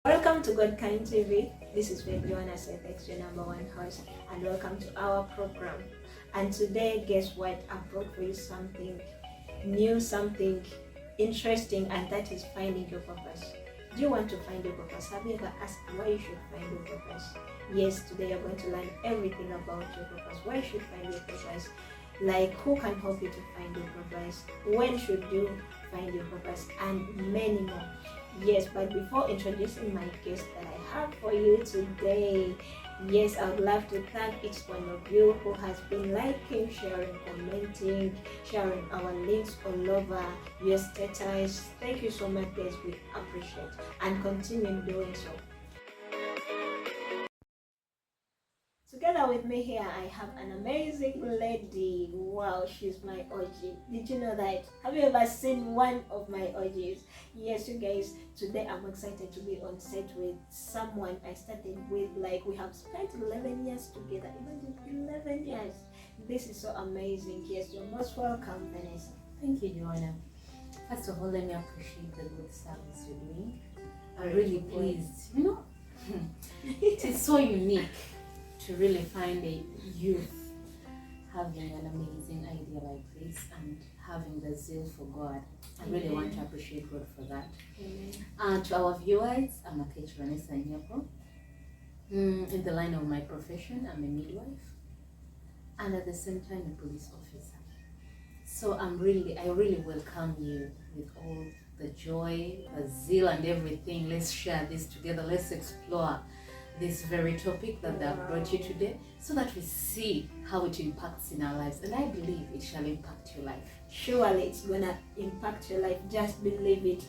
Welcome to God Kind TV. This is Faith Joanna Sethex, your number one host, and welcome to our program. And today, guess what? I brought for you something new, something interesting, and that is finding your purpose. Do you want to find your purpose? Have you ever asked why you should find your purpose? Yes, today you're going to learn everything about your purpose. Why you should find your purpose? Like who can help you to find your purpose? When should you find your purpose? And many more. Yes, but before introducing my guest that I have for you today, yes, I would love to thank each one of you who has been liking, sharing, commenting, sharing our links all over your status. Thank you so much, guys. We appreciate and continue doing so. Together with me here, I have an amazing lady. Wow, she's my OG. Did you know that? Have you ever seen one of my OGs? Yes, you guys, today I'm excited to be on set with someone I started with. Like, we have spent 11 years together. Imagine 11 years. This is so amazing. Yes, you're most welcome, Vanessa. Thank you, Joanna. First of all, let me appreciate the good service you're doing. I'm really pleased. You know, it is so unique to really find a youth having an amazing idea like this and having the zeal for God. I really want to appreciate God for that. To our viewers, I'm Akech Vanessa Nyako. In the line of my profession, I'm a midwife and at the same time a police officer. So I really welcome you with all the joy, the zeal and everything. Let's share this together. Let's explore this very topic that they have brought you today so that we see how it impacts in our lives. And I believe it shall impact your life. Surely it's gonna impact your life. Just believe it.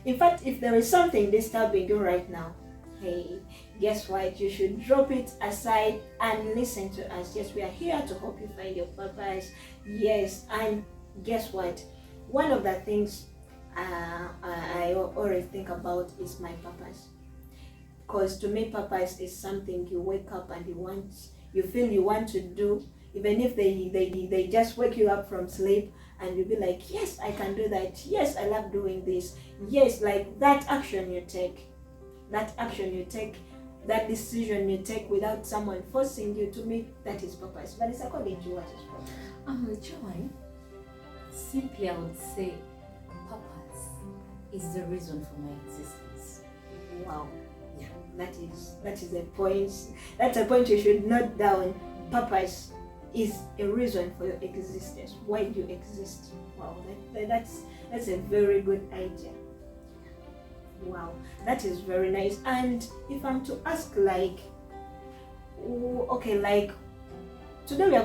In fact, if there is something disturbing you right now, hey, guess what? You should drop it aside and listen to us. Yes, we are here to help you find your purpose. Yes, and guess what? One of the things I always think about is my purpose. Because to me, purpose is something you wake up and you feel you want to do, even if they just wake you up from sleep and you'll be like, yes, I can do that. Yes, I love doing this. Yes, like that action you take, that decision you take without someone forcing you. To me, that is purpose. But it's according to what is purpose. Joy, simply I would say purpose is the reason for my existence. Wow. Yeah, that is a point. That's a point you should note down. Purpose is a reason for your existence. Why do you exist? Wow, that's a very good idea. Wow, that is very nice. And if I'm to ask, like, okay, like today I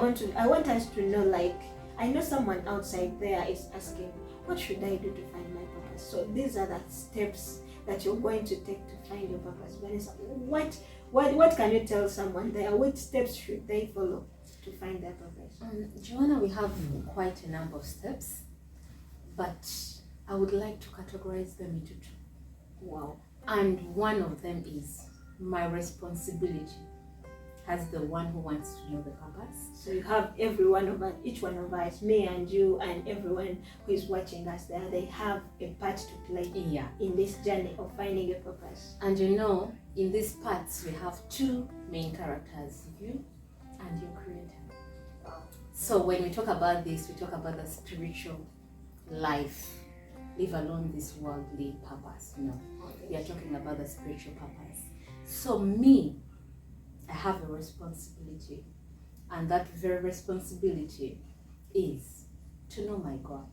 want us to know, like, I know someone outside there is asking, what should I do to find my purpose? So these are the steps that you're going to take to find your purpose. Vanessa, what can you tell someone there? What steps should they follow to find their purpose? Joanna, we have quite a number of steps, but I would like to categorize them into two. Wow. And one of them is my responsibility as the one who wants to know the purpose. So you have each one of us, me and you and everyone who is watching us there, they have a part to play in this journey of finding a purpose. And you know, in these parts, we have two main characters, you and your creator. Wow. So when we talk about this, we talk about the spiritual life, leave alone this worldly purpose. You know, we are talking about the spiritual purpose. So I have a responsibility, and that very responsibility is to know my God,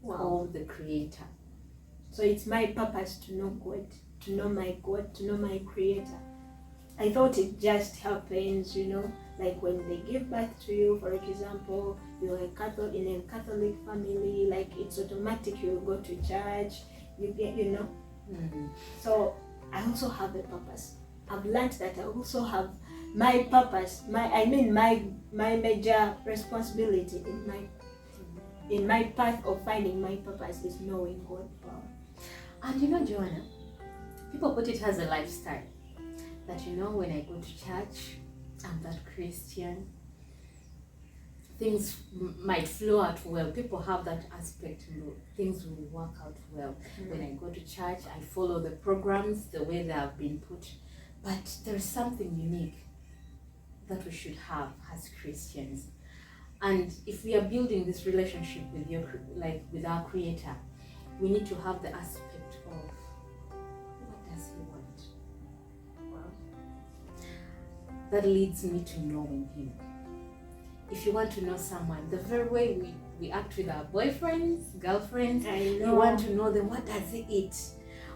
or the Creator. So it's my purpose to know God, to know my God, to know my Creator. I thought it just happens, you know, like when they give birth to you, for example, you're in a Catholic family, like it's automatic, you go to church, you get, you know. So I also have a purpose. I've learned that I also have my purpose, my major responsibility in my path of finding my purpose is knowing God. Wow. And you know, Joanna, people put it as a lifestyle. That, you know, when I go to church, I'm that Christian. things might flow out well. People have that aspect, things will work out well. When I go to church, I follow the programs the way they have been put. But there's something unique that we should have as Christians. And if we are building this relationship with our Creator, we need to have the aspect of what does He want? Wow. That leads me to knowing Him. If you want to know someone, the very way we act with our boyfriends, girlfriends, you want to know them. What does he eat?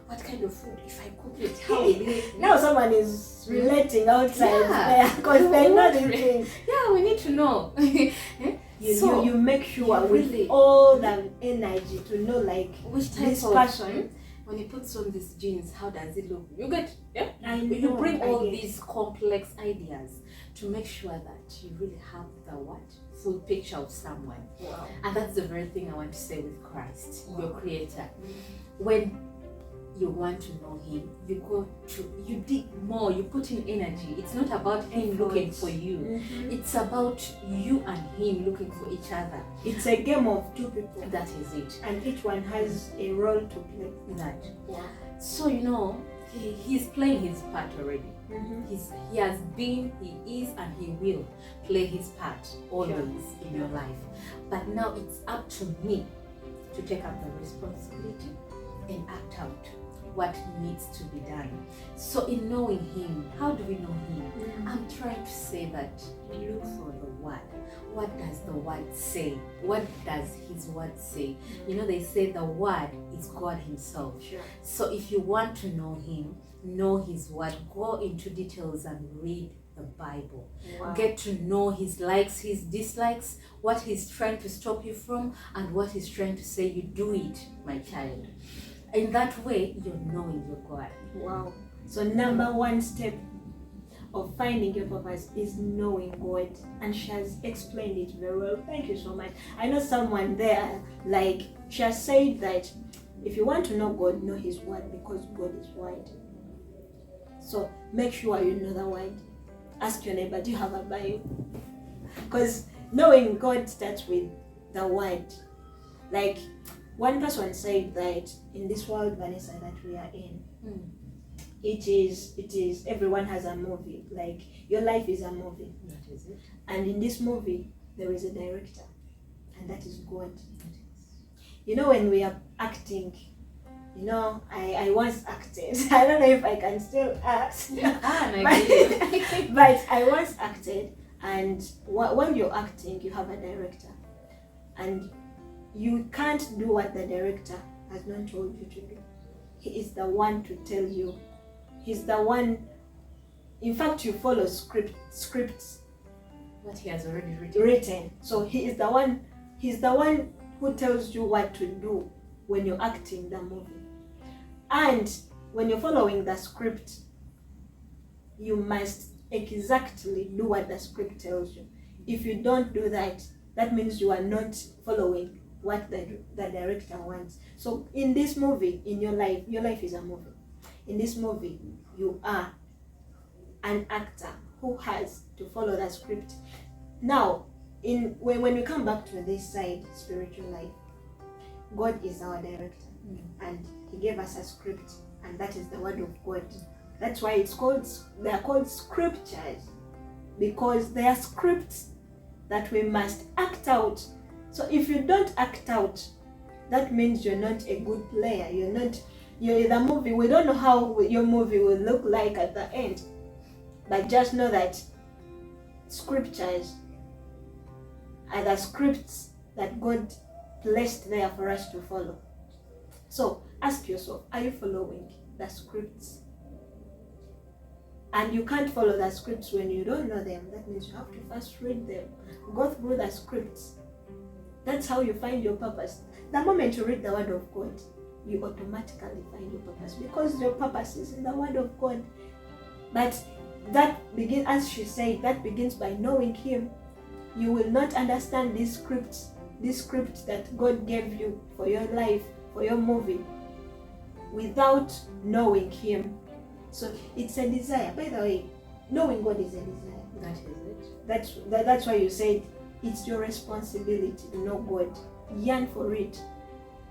What kind of food? If I cook it, how will it? Now someone is relating outside there because they're not eating. Yeah, we need to know. You make sure with all the energy to know like which type this of person. When he puts on these jeans, how does it look? You get, You bring all these complex ideas to make sure that you really have the full picture of someone. Wow. And that's the very thing I want to say with Christ, your Creator. Mm-hmm. When you want to know Him, you dig more, you put in energy. It's not about Him looking for you. Mm-hmm. It's about you and Him looking for each other. It's a game of two people. That is it. And each one has a role to play. That. Wow. So, he's playing his part already. Mm-hmm. He has been, he is, and he will play his part always in your life. But now it's up to me to take up the responsibility and act out what needs to be done. So in knowing Him, how do we know Him? Mm-hmm. I'm trying to say that look for the Word. What does the Word say? What does His Word say? They say the Word is God Himself. Sure. So if you want to know Him, know His Word, go into details and read the Bible. Wow. Get to know His likes, His dislikes, what He's trying to stop you from, and what He's trying to say, you do it, my child. In that way, you're knowing your God. Wow. So number one step of finding your purpose is knowing God. And she has explained it very well. Thank you so much. I know someone there, like, she has said that if you want to know God, know His Word, because God is wide. So make sure you know the Word. Ask your neighbor, do you have a Bible? Because knowing God starts with the Word. Like, one person said that in this world, Vanessa, that we are in, it is everyone has a movie. Like, your life is a movie. That is it. And in this movie, there is a director, and that is God. When we are acting, I once acted. I don't know if I can still act. But I once acted, and while you're acting, you have a director. And you can't do what the director has not told you to do. He is the one to tell you. He's the one. In fact, you follow scripts. What He has already written. So he is the one. He's the one who tells you what to do when you're acting the movie. And when you're following the script, you must exactly do what the script tells you. If you don't do that, that means you are not following what the director wants. So in this movie, in your life is a movie. In this movie, you are an actor who has to follow the script. Now, when we come back to this side, spiritual life, God is our director, and He gave us a script, and that is the Word of God. That's why they are called scriptures, because they are scripts that we must act out. So if you don't act out, that means you're not a good player. You're in the movie. We don't know how your movie will look like at the end, but just know that scriptures are the scripts that God placed there for us to follow. So ask yourself, are you following the scripts? And you can't follow the scripts when you don't know them. That means you have to first read them, go through the scripts. That's how you find your purpose. The moment you read the Word of God, you automatically find your purpose, because your purpose is in the Word of God. But that begins, as she said, that begins by knowing Him. You will not understand this script that God gave you for your life, for your movie, without knowing Him. So it's a desire. By the way, knowing God is a desire. That is it. That's why you said It's your responsibility to know God. Yearn for it.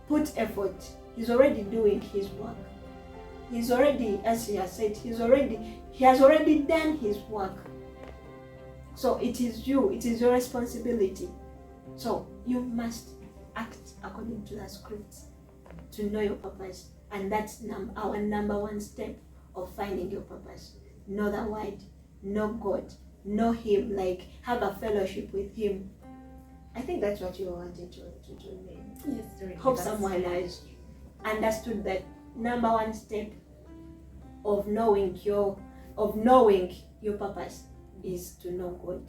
Put effort. He's already doing his work. He's already, as he has said, he has already done his work. So it is you, it is your responsibility. So you must act according to the scripts to know your purpose. And that's our number one step of finding your purpose. Know the word, know God, know him, like have a fellowship with him. I think that's what you wanted to name. Yes, Hope someone has understood that number one step of knowing your purpose is to know God.